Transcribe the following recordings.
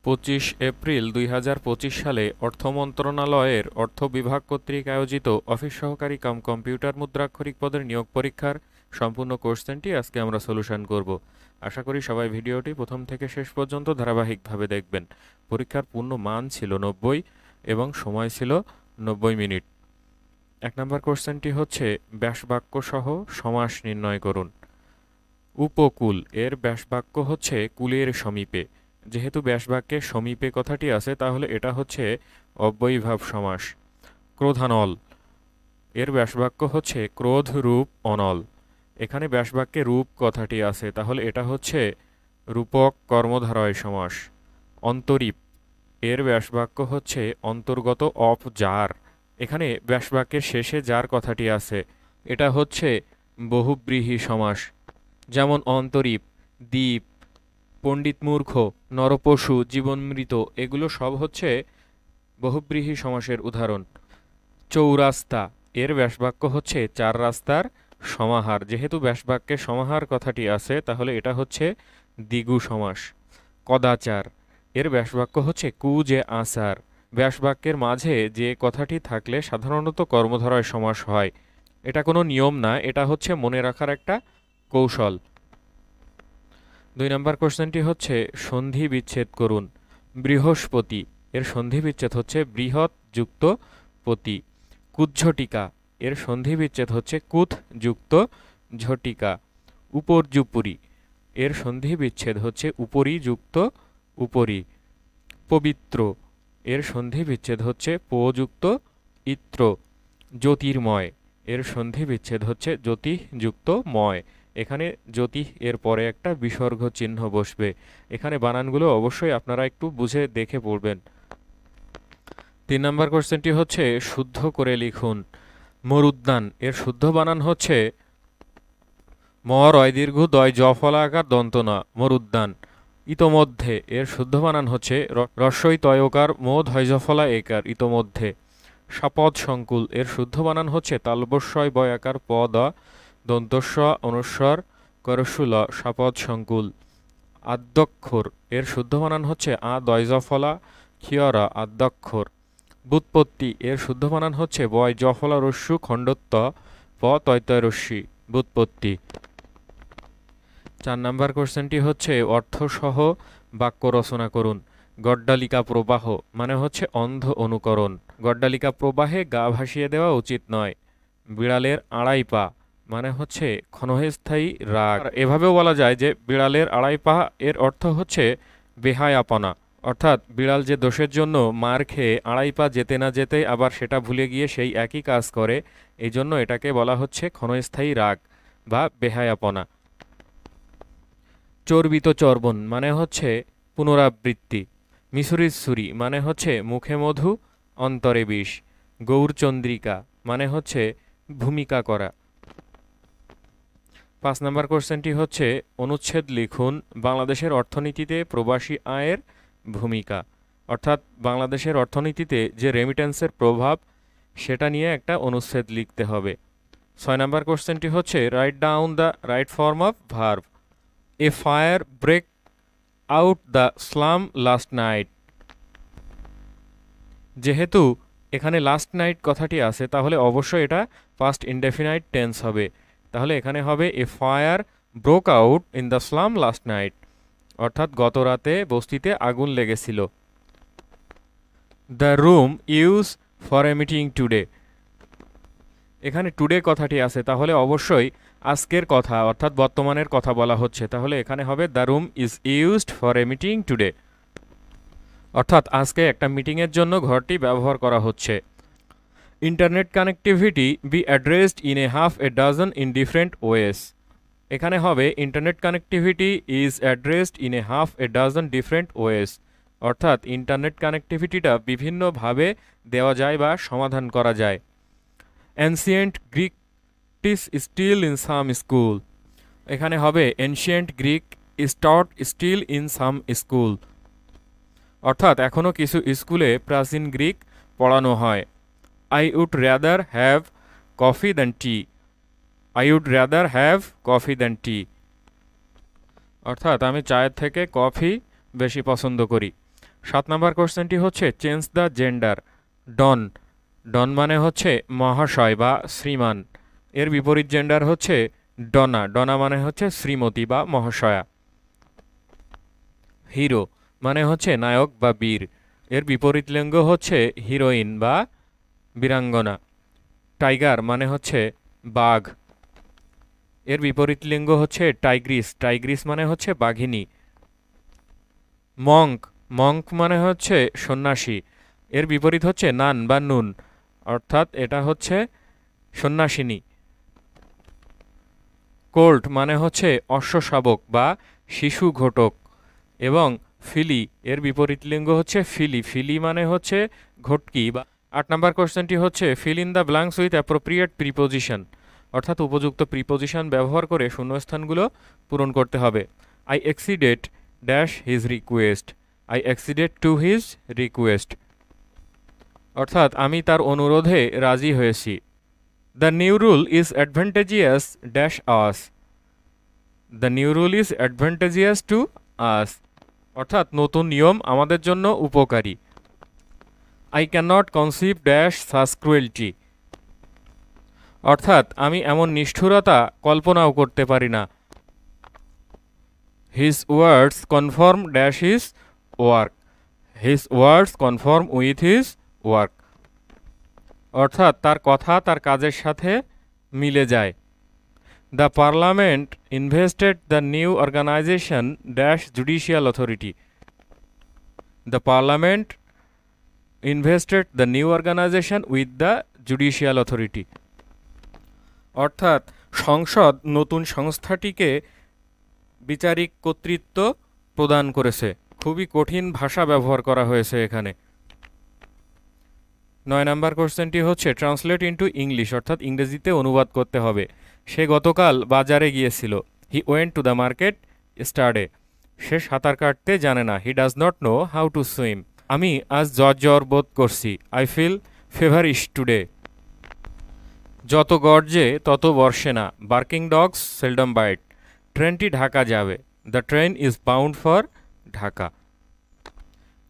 25 April 2025 সালে অর্থ মন্ত্রণালয়ের অর্থ বিভাগ কর্তৃক আয়োজিত অফিস সহকারী কাম কম্পিউটার মুদ্রাক্ষরিক পদের নিয়োগ পরীক্ষার সম্পূর্ণ কোশ্চেনটি আজকে আমরা সলিউশন করব। আশা করি সবাই ভিডিওটি প্রথম থেকে শেষ পর্যন্ত ধারাবাহিকভাবে দেখবেন। পরীক্ষার পূর্ণ মান ছিল 90 এবং সময় ছিল 90 মিনিট। 1 নম্বর কোশ্চেনটি হচ্ছে ব্যাসবাক্য সহ সমাস নির্ণয় করুন। উপকূল এর ব্যাসবাক্য হচ্ছে কূলের সমীপে। যেহেতু ব্যাসবাক্যে সমীপে কথাটি আছে তাহলে এটা হচ্ছে অব্যয়ীভাব সমাস। ক্রোধানল এর ব্যাসবাক্য হচ্ছে ক্রোধ রূপ অনল। এখানে ব্যাসবাক্যে রূপ কথাটি আছে তাহলে এটা হচ্ছে রূপক কর্মধারয় সমাস। অন্তরীপ এর ব্যাসবাক্য হচ্ছে অন্তর্গত অপ যার। এখানে ব্যাসবাক্যের শেষে যার কথাটি আছে এটা হচ্ছে বহুব্রীহি সমাস। যেমন অন্তরীপ, দ্বীপ, পণ্ডিত মূর্খ, নরপশু, জীবনমৃত এগুলো সব হচ্ছে বহুব্রীহি সমাসের উদাহরণ। চৌরাস্তা এর ব্যাসবাক্য হচ্ছে চার রাস্তার সমাহার। যেহেতু ব্যাসবাক্যে সমাহার কথাটি আছে তাহলে এটা হচ্ছে দ্বিগু সমাস। কদাচার এর ব্যাসবাক্য হচ্ছে কুজে আচার। ব্যাসবাক্যের মাঝে যে কথাটি থাকলে সাধারণত কর্মধারয় সমাস হয়। এটা কোনো নিয়ম না, এটা হচ্ছে মনে রাখার একটা কৌশল। 2 নম্বর কোশ্চেনটি হচ্ছে সন্ধি বিচ্ছেদ করুন। বৃহস্পতি এর সন্ধি বিচ্ছেদ হচ্ছে বৃহৎ যুক্ত পতি। কুজ্ঝটিকা এর সন্ধি বিচ্ছেদ হচ্ছে কুথ যুক্ত ঝটিকা। উপর্যুপুরি এর সন্ধি বিচ্ছেদ হচ্ছে উপরি যুক্ত উপরি। পবিত্র এর সন্ধি বিচ্ছেদ হচ্ছে প যুক্ত ইত্র। জ্যোতির্ময় এর সন্ধি বিচ্ছেদ হচ্ছে জ্যোতি যুক্ত ময়। এখানে জ্যোতি এর পরে একটা বিসর্গ চিহ্ন বসবে। এখানে বানানগুলো অবশ্যই আপনারা একটু বুঝে দেখে পড়বেন। 3 নম্বর কোশ্চেনটি হচ্ছে শুদ্ধ করে লিখুন। মরুদ্যান এর শুদ্ধ বানান হচ্ছে ম রয় দীর্ঘ দয় জ ফলাকার দন্ত না মরুদ্যান। ইতোমধ্যে এর শুদ্ধ বানান হচ্ছে রস্বই তয়কার মো ধৈজ ফলা একার ইতোমধ্যে। সাপদ সংকুল এর শুদ্ধ বানান হচ্ছে তালবস্বয় বয়াকার পদ দন্তস্ব অনুস্বর করশুল সাপদ সংকুল। আদ্যক্ষর এর শুদ্ধ বানান হচ্ছে আ দয়জ ফলা ক্ষিয়রা আদ্যক্ষর। ব্যুৎপত্তি এর শুদ্ধ বানান হচ্ছে বয় জফলা রস্যু খণ্ডত্ব প তয়তয় রস্যি ব্যুৎপত্তি। 4 নম্বর কোশ্চেনটি হচ্ছে অর্থসহ বাক্য রচনা করুন। গড্ডালিকা প্রবাহ মানে হচ্ছে অন্ধ অনুকরণ। গড্ডালিকা প্রবাহে গা ভাসিয়ে দেওয়া উচিত নয়। বিড়ালের আড়াই পা মানে হচ্ছে ক্ষণস্থায়ী রাগ। এভাবেও বলা যায় যে বিড়ালের আড়াই পা এর অর্থ হচ্ছে বেহায়াপনা। অর্থাৎ বিড়াল যে দোষের জন্য মার খেয়ে আড়াই পা যেতে না যেতে আবার সেটা ভুলে গিয়ে সেই একই কাজ করে, এই জন্য এটাকে বলা হচ্ছে ক্ষণস্থায়ী রাগ বা বেহায়াপনা। চর্বিত চর্বণ মানে হচ্ছে পুনরাবৃত্তি। মিশরির ছুরি মানে হচ্ছে মুখে মধু অন্তরে বিষ। গৌরচন্দ্রিকা মানে হচ্ছে ভূমিকা করা। 5 নম্বর কোশ্চেনটি হচ্ছে অনুচ্ছেদ লিখুন বাংলাদেশের অর্থনীতিতে প্রবাসী আয়ের ভূমিকা। অর্থাৎ বাংলাদেশের অর্থনীতিতে যে রেমিটেন্সের প্রভাব সেটা নিয়ে একটা অনুচ্ছেদ লিখতে হবে। 6 নম্বর কোশ্চেনটি হচ্ছে write down the right form of verb. A fire break out the slum last night. যেহেতু এখানে লাস্ট নাইট কথাটি আছে তাহলে অবশ্যই এটা পাস্ট ইনডেফিনাইট টেন্স হবে। তাহলে এখানে হবে a fire broke out in the slum last night, অর্থাৎ গত রাতে বস্তিতে আগুন লেগেছিল। The room use for a meeting today. এখানে টুডে কথাটি আছে তাহলে অবশ্যই আজকের কথা অর্থাৎ বর্তমানের কথা বলা হচ্ছে। তাহলে এখানে হবে the room is used for a meeting today, অর্থাৎ আজকে একটা মিটিংয়ের জন্য ঘরটি ব্যবহার করা হচ্ছে। Internet connectivity B addressed in a half A doesn't in different ways. এখানে হবে internet connectivity is addressed in a half A doesn't different ways, অর্থাৎ ইন্টারনেট কানেক্টিভিটিটা বিভিন্নভাবে দেওয়া যায় বা সমাধান করা যায়। Ancient Greek tis still in some school. এখানে হবে ancient Greek is taught still in some school, অর্থাৎ এখনও কিছু স্কুলে প্রাচীন গ্রিক পড়ানো হয়। I would rather have coffee than tea. I would rather have coffee than tea, অর্থাৎ আমি চায়ের থেকে কফি বেশি পছন্দ করি। 7 নম্বর কোশ্চেনটি হচ্ছে চেঞ্জ দ্য জেন্ডার। ডন, ডন মানে হচ্ছে মহাশয় বা শ্রীমান। এর বিপরীত জেন্ডার হচ্ছে ডনা, ডনা মানে হচ্ছে শ্রীমতী বা মহাশয়া। হিরো মানে হচ্ছে নায়ক বা বীর। এর বিপরীত লিঙ্গ হচ্ছে হিরোইন বা বীরাঙ্গনা। টাইগার মানে হচ্ছে বাঘ। এর বিপরীত লিঙ্গ হচ্ছে টাইগ্রিস, টাইগ্রিস মানে হচ্ছে বাঘিনী। মঙ্ক, মঙ্ক মানে হচ্ছে সন্ন্যাসী। এর বিপরীত হচ্ছে নান বা নুন, অর্থাৎ এটা হচ্ছে সন্ন্যাসিনী। কোল্ট মানে হচ্ছে অশ্বশাবক বা শিশু ঘটক। এবং ফিলি, এর বিপরীত লিঙ্গ হচ্ছে ফিলি, ফিলি মানে হচ্ছে ঘটকি বা। 8 নম্বর কোশ্চেনটি হচ্ছে fill in the blanks with appropriate preposition, অর্থাৎ উপযুক্ত প্রিপোজিশন ব্যবহার করে শূন্যস্থানগুলো পূরণ করতে হবে। I acceded dash his request, I acceded to his request, অর্থাৎ আমি তার অনুরোধে রাজি হয়েছি। The new rule is advantageous dash us, the new rule is advantageous to us, অর্থাৎ নতুন নিয়ম আমাদের জন্য উপকারী। I can not conceive dash such cruelty, অর্থাৎ আমি এমন নিষ্ঠুরতা কল্পনাও করতে পারি না। His words conform dash his work, his words conform with his work, অর্থাৎ তার কথা তার কাজের সাথে মিলে যায়। The parliament invested the new organisation dash judicial authority, the parliament invested the new organisation with the judicial authority, অর্থাৎ সংসদ নতুন সংস্থাটিকে বিচারিক কর্তৃত্ব প্রদান করেছে। খুবই কঠিন ভাষা ব্যবহার করা হয়েছে এখানে। 9 নম্বর কোশ্চেনটি হচ্ছে ট্রান্সলেট ইনটু ইংলিশ, অর্থাৎ ইংরেজিতে অনুবাদ করতে হবে। সে গতকাল বাজারে গিয়েছিল। He went to the market yesterday, সে সাঁতার কাটতে জানে না। He does not know how to swim, আমি আজ জ্বর বোধ করছি। আই ফিল ফেভারিশ টুডে, যত গর্জে তত বর্ষে না। বার্কিং ডগস সেলডম বাইট, ট্রেনটি ঢাকা যাবে। The train is bound for Dhaka.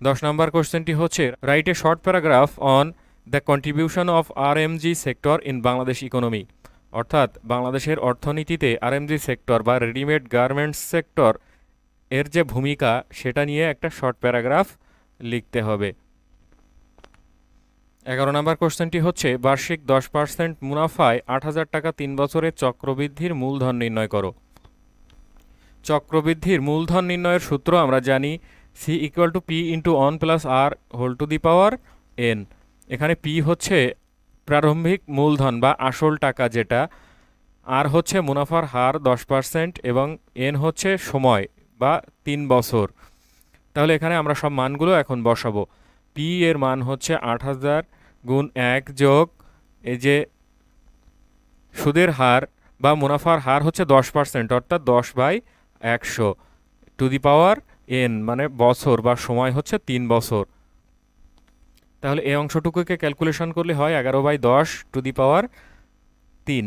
10 নম্বর কোশ্চেনটি হচ্ছে write a short paragraph on the contribution of RMG sector in Bangladesh economy, অর্থাৎ বাংলাদেশের অর্থনীতিতে আরএমজি সেক্টর বা রেডিমেড গার্মেন্টস সেক্টর এর যে ভূমিকা সেটা নিয়ে একটা শর্ট প্যারাগ্রাফ লিখতে হবে। 11 নম্বর কোশ্চেনটি হচ্ছে বার্ষিক 10% মুনাফায় 8,000 টাকা 3 বছরের চক্রবৃদ্ধির মূলধন নির্ণয় করো। চক্রবৃদ্ধির মূলধন নির্ণয়ের সূত্র আমরা জানি, C equal to P into 1 plus R whole to the power N. এখানে পি হচ্ছে প্রারম্ভিক মূলধন বা আসল টাকা যেটা, আর হচ্ছে মুনাফার হার 10% এবং এন হচ্ছে সময় বা 3 বছর। তাহলে এখানে আমরা সব মানগুলো এখন বসাবো। পি এর মান হচ্ছে 8,000 গুণ 1 যোগ এই যে সুদের হার বা মুনাফার হার হচ্ছে 10%, অর্থাৎ 10/100 টু দি পাওয়ার এন মানে বছর বা সময় হচ্ছে 3 বছর। তাহলে এই অংশটুকুকে ক্যালকুলেশন করলে হয় 11/10 টু দি পাওয়ার 3।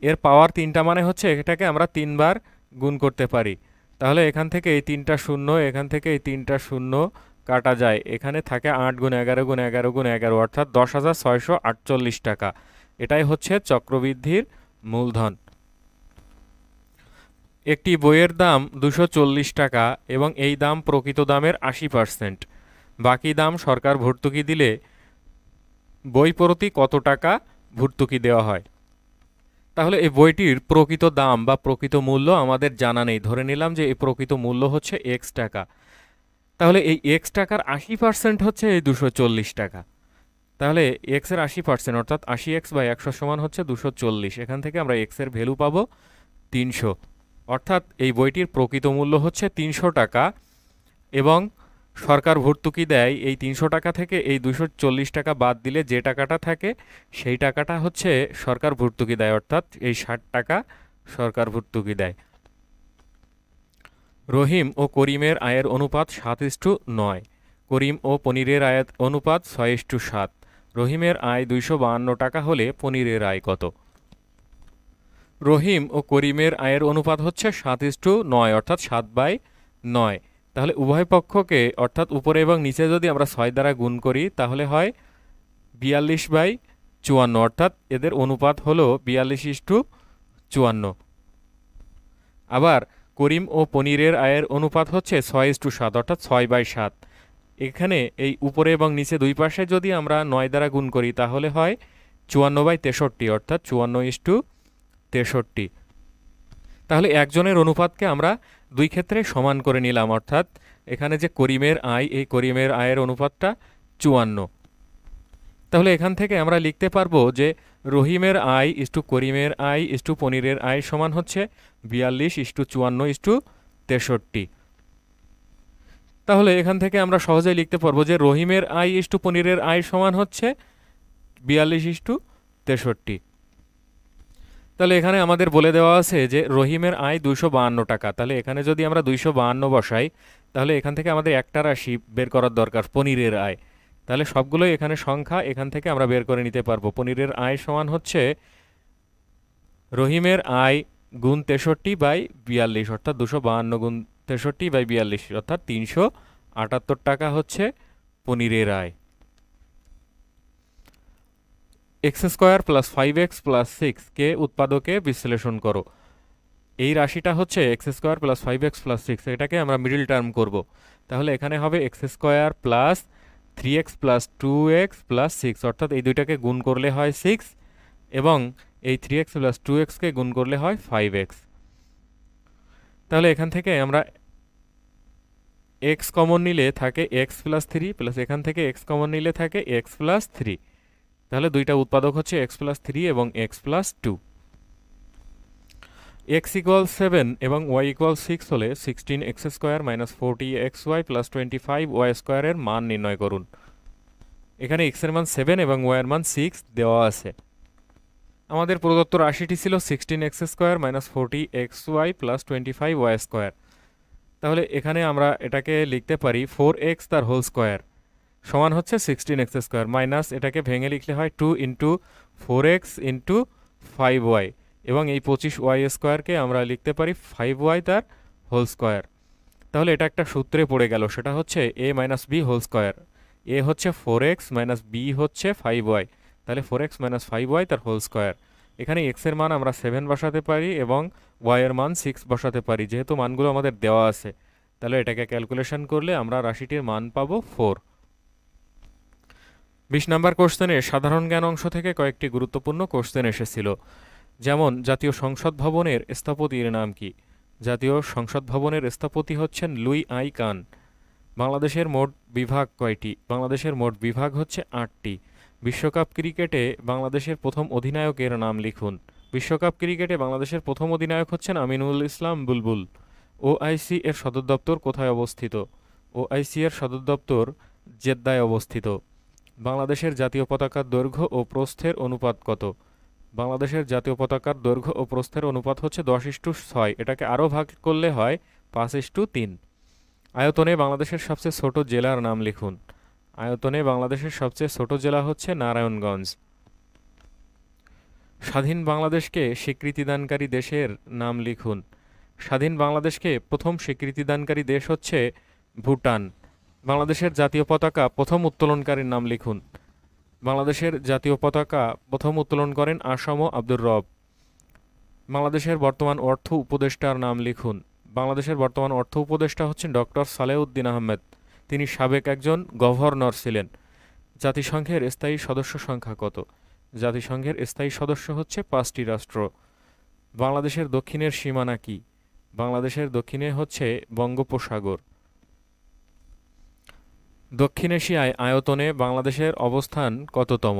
এর পাওয়ার 3টা মানে হচ্ছে এটাকে আমরা 3 বার গুণ করতে পারি। তাহলে এখান থেকে এই 3টা শূন্য, এখান থেকে এই 3টা শূন্য কাটা যায়। এখানে থাকে 8 গুণ 11 গুণ 11 গুণ 11, অর্থাৎ 10,648 টাকা। এটাই হচ্ছে চক্রবৃদ্ধির মূলধন। একটি বইয়ের দাম 240 টাকা এবং এই দাম প্রকৃত দামের 80%। বাকি দাম সরকার ভর্তুকি দিলে বই প্রতি কত টাকা ভর্তুকি দেওয়া হয়? তাহলে এই বইটির প্রকৃত দাম বা প্রকৃত মূল্য আমাদের জানা নেই। ধরে নিলাম যে এই প্রকৃত মূল্য হচ্ছে এক্স টাকা। তাহলে এই এক্স টাকার 80% হচ্ছে এই 240 টাকা। তাহলে এক্স এর 80% অর্থাৎ 80x/100 সমান হচ্ছে 240। এখান থেকে আমরা এক্স এর ভ্যালু পাবো 300, অর্থাৎ এই বইটির প্রকৃত মূল্য হচ্ছে 300 টাকা এবং সরকার ভর্তুকি দেয় এই 300 টাকা থেকে এই 240 টাকা বাদ দিলে যে টাকাটা থাকে সেই টাকাটা হচ্ছে সরকার ভর্তুকি দেয়, অর্থাৎ এই 60 টাকা সরকার ভর্তুকি দেয়। রহিম ও করিমের আয়ের অনুপাত 7:9, করিম ও পনিরের আয়ের অনুপাত 6:7। রহিমের আয় 252 টাকা হলে পনিরের আয় কত? রহিম ও করিমের আয়ের অনুপাত হচ্ছে 7:9, অর্থাৎ 7/9। তাহলে উভয় পক্ষকে অর্থাৎ উপরে এবং নিচে যদি আমরা 6 দ্বারা গুণ করি তাহলে হয় 42/54, অর্থাৎ এদের অনুপাত হলো 42:54। আবার করিম ও পনিরের আয়ের অনুপাত হচ্ছে 6:7, অর্থাৎ 6/7। এখানে এই উপরে এবং নিচে দুই পাশে যদি আমরা 9 দ্বারা গুণ করি তাহলে হয় 54/63, অর্থাৎ 54:63। তাহলে একজনের অনুপাতকে আমরা দুই ক্ষেত্রে সমান করে নিলাম, অর্থাৎ এখানে যে করিমের আয়, এই করিমের আয়ের অনুপাতটা 54। তাহলে এখান থেকে আমরা লিখতে পারবো যে রহিমের আয় ইস্টু করিমের আয় ইস্টু পনিরের আয় সমান হচ্ছে 42:54:63। তাহলে এখান থেকে আমরা সহজেই লিখতে পারবো যে রহিমের আয় ইস্টু পনিরের আয় সমান হচ্ছে 42:63। তাহলে এখানে আমাদের বলে দেওয়া আছে যে রহিমের আয় 252 টাকা। তাহলে এখানে যদি আমরা 252 বসাই তাহলে এখান থেকে আমাদের একটা রাশি বের করার দরকার, পনিরের আয়। তাহলে সবগুলোই এখানে সংখ্যা, এখান থেকে আমরা বের করে নিতে পারবো। পনিরের আয় সমান হচ্ছে রহিমের আয় গুণ 63/42, অর্থাৎ 252 গুণ 63/42, অর্থাৎ 378 টাকা হচ্ছে পনিরের আয়। x² + 5x + 6 কে উৎপাদকে বিশ্লেষণ করো। এই রাশিটা হচ্ছে x² + 5x + 6, এটাকে আমরা মিডল টার্ম করব। তাহলে এখানে হবে x² + 3x + 2x + 6, অর্থাৎ এই দুইটাকে গুণ করলে হয় 6 এবং এই 3x + 2x কে গুণ করলে হয় 5x। তাহলে এখান থেকে আমরা x কমন নিলে থাকে x + 3 প্লাস এখান থেকে x কমন নিলে থাকে x + 3। তাহলে দুইটা উৎপাদক হচ্ছে x + 3 এবং x + 2। x = 7 এবং y = 6 হলে 16x² - 40xy + 25y² এর মান নির্ণয় করুন। এখানে x এর মান 7 এবং y এর মান 6 দেওয়া আছে। আমাদের প্রদত্ত রাশিটি ছিল 16x² - 40xy + 25y²। তাহলে এখানে আমরা এটাকে লিখতে পারি 4x তার হোল স্কোয়ার সমান হচ্ছে 16x² মাইনাস এটাকে ভেঙে লিখলে হয় 2 × 4x × 5y এবং এই 25y² আমরা লিখতে পারি 5y তার হোল স্কোয়ার। তাহলে এটা একটা সূত্রে পড়ে গেল, সেটা হচ্ছে a - b whole square. a হচ্ছে 4x - b হচ্ছে 5y, তাহলে 4x - 5y তার হোল স্কোয়ার। এখানে x এর মান আমরা 7 বসাতে পারি এবং y এর মান 6 বসাতে পারি, যেহেতু মানগুলো আমাদের দেওয়া আছে। তাহলে এটাকে ক্যালকুলেশন করলে আমরা রাশিটির মান পাবো 4। 20 নম্বর কোশ্চেনে সাধারণ জ্ঞান অংশ থেকে কয়েকটি গুরুত্বপূর্ণ কোশ্চেন এসেছিল, যেমন জাতীয় সংসদ ভবনের স্থপতির নাম কি? জাতীয় সংসদ ভবনের স্থপতি হচ্ছেন লুই আই কান। বাংলাদেশের মোট বিভাগ কয়টি? বাংলাদেশের মোট বিভাগ হচ্ছে 8টি। বিশ্বকাপ ক্রিকেটে বাংলাদেশের প্রথম অধিনায়কের নাম লিখুন। বিশ্বকাপ ক্রিকেটে বাংলাদেশের প্রথম অধিনায়ক হচ্ছেন আমিনুল ইসলাম বুলবুল। ওআইসি এর সদর দপ্তর কোথায় অবস্থিত? ওআইসি এর সদর দপ্তর জেদ্দায় অবস্থিত। বাংলাদেশের জাতীয় পতাকার দৈর্ঘ্য ও প্রস্থের অনুপাত কত? বাংলাদেশের জাতীয় পতাকার দৈর্ঘ্য ও প্রস্থের অনুপাত হচ্ছে 10:6, এটাকে আরও ভাগ করলে হয় 5:3। আয়তনে বাংলাদেশের সবচেয়ে ছোট জেলার নাম লিখুন। আয়তনে বাংলাদেশের সবচেয়ে ছোট জেলা হচ্ছে নারায়ণগঞ্জ। স্বাধীন বাংলাদেশকে স্বীকৃতিদানকারী দেশের নাম লিখুন। স্বাধীন বাংলাদেশকে প্রথম স্বীকৃতিদানকারী দেশ হচ্ছে ভুটান। বাংলাদেশের জাতীয় পতাকা প্রথম উত্তোলনকারীর নাম লিখুন। বাংলাদেশের জাতীয় পতাকা প্রথম উত্তোলন করেন আসম আব্দুর রব। বাংলাদেশের বর্তমান অর্থ উপদেষ্টার নাম লিখুন। বাংলাদেশের বর্তমান অর্থ উপদেষ্টা হচ্ছেন ডক্টর সালেউদ্দিন আহমেদ। তিনি সাবেক একজন গভর্নর ছিলেন। জাতিসংঘের স্থায়ী সদস্য সংখ্যা কত? জাতিসংঘের স্থায়ী সদস্য হচ্ছে 5টি রাষ্ট্র। বাংলাদেশের দক্ষিণের সীমানা কি? বাংলাদেশের দক্ষিণে হচ্ছে বঙ্গোপসাগর। দক্ষিণ এশিয়ায় আয়তনে বাংলাদেশের অবস্থান কততম?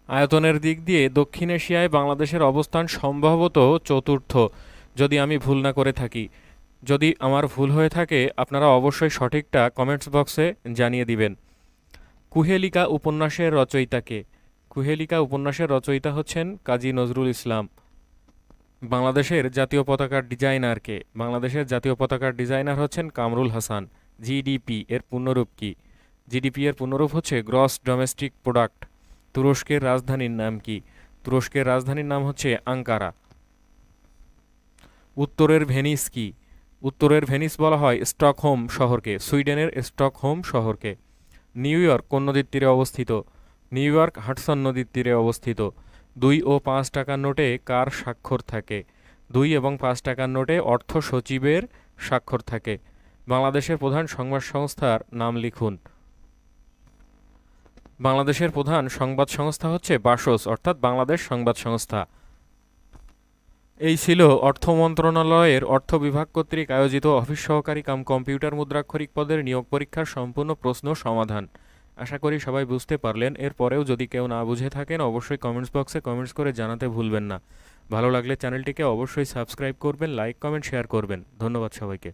আয়তনের দিক দিয়ে দক্ষিণ এশিয়ায় বাংলাদেশের অবস্থান সম্ভবত চতুর্থ, যদি আমি ভুল না করে থাকি। যদি আমার ভুল হয়ে থাকে আপনারা অবশ্যই সঠিকটা কমেন্টস বক্সে জানিয়ে দিবেন। কুহেলিকা উপন্যাসের রচয়িতা কে? কুহেলিকা উপন্যাসের রচয়িতা হচ্ছেন কাজী নজরুল ইসলাম। বাংলাদেশের জাতীয় পতাকার ডিজাইনার কে? বাংলাদেশের জাতীয় পতাকার ডিজাইনার হচ্ছেন কামরুল হাসান। জিডিপি এর পূর্ণরূপ কি? জিডিপি এর পূর্ণরূপ হচ্ছে গ্রস ডোমেস্টিক প্রোডাক্ট। তুরস্কের রাজধানীর নাম কি? তুরস্কের রাজধানীর নাম হচ্ছে আঙ্কারা। উত্তরের ভেনিস কি? উত্তরের ভেনিস বলা হয় স্টকহোম শহরকে, সুইডেনের স্টকহোম শহরকে। নিউ ইয়র্ক কোন নদীর তীরে অবস্থিত? নিউ ইয়র্ক হাডসন নদীর তীরে অবস্থিত। 2 ও 5 টাকার নোটে কার স্বাক্ষর থাকে? 2 এবং 5 টাকার নোটে অর্থ সচিবের স্বাক্ষর থাকে। বাংলাদেশের প্রধান সংবাদ সংস্থার নাম লিখুন। বাংলাদেশের প্রধান সংবাদ সংস্থা হচ্ছে বাসস, অর্থাৎ বাংলাদেশ সংবাদ সংস্থা। এই ছিল অর্থ মন্ত্রণালয়ের অর্থ বিভাগ কর্তৃক আয়োজিত অফিস সহকারী কাম কম্পিউটার মুদ্রাক্ষরিক পদের নিয়োগ পরীক্ষার সম্পূর্ণ প্রশ্ন সমাধান। আশা করি সবাই বুঝতে পারলেন। এরপরেও যদি কেউ না বুঝে থাকেন অবশ্যই কমেন্টস বক্সে কমেন্টস করে জানাতে ভুলবেন না। ভালো লাগলে চ্যানেলটিকে অবশ্যই সাবস্ক্রাইব করবেন, লাইক কমেন্ট শেয়ার করবেন। ধন্যবাদ সবাইকে।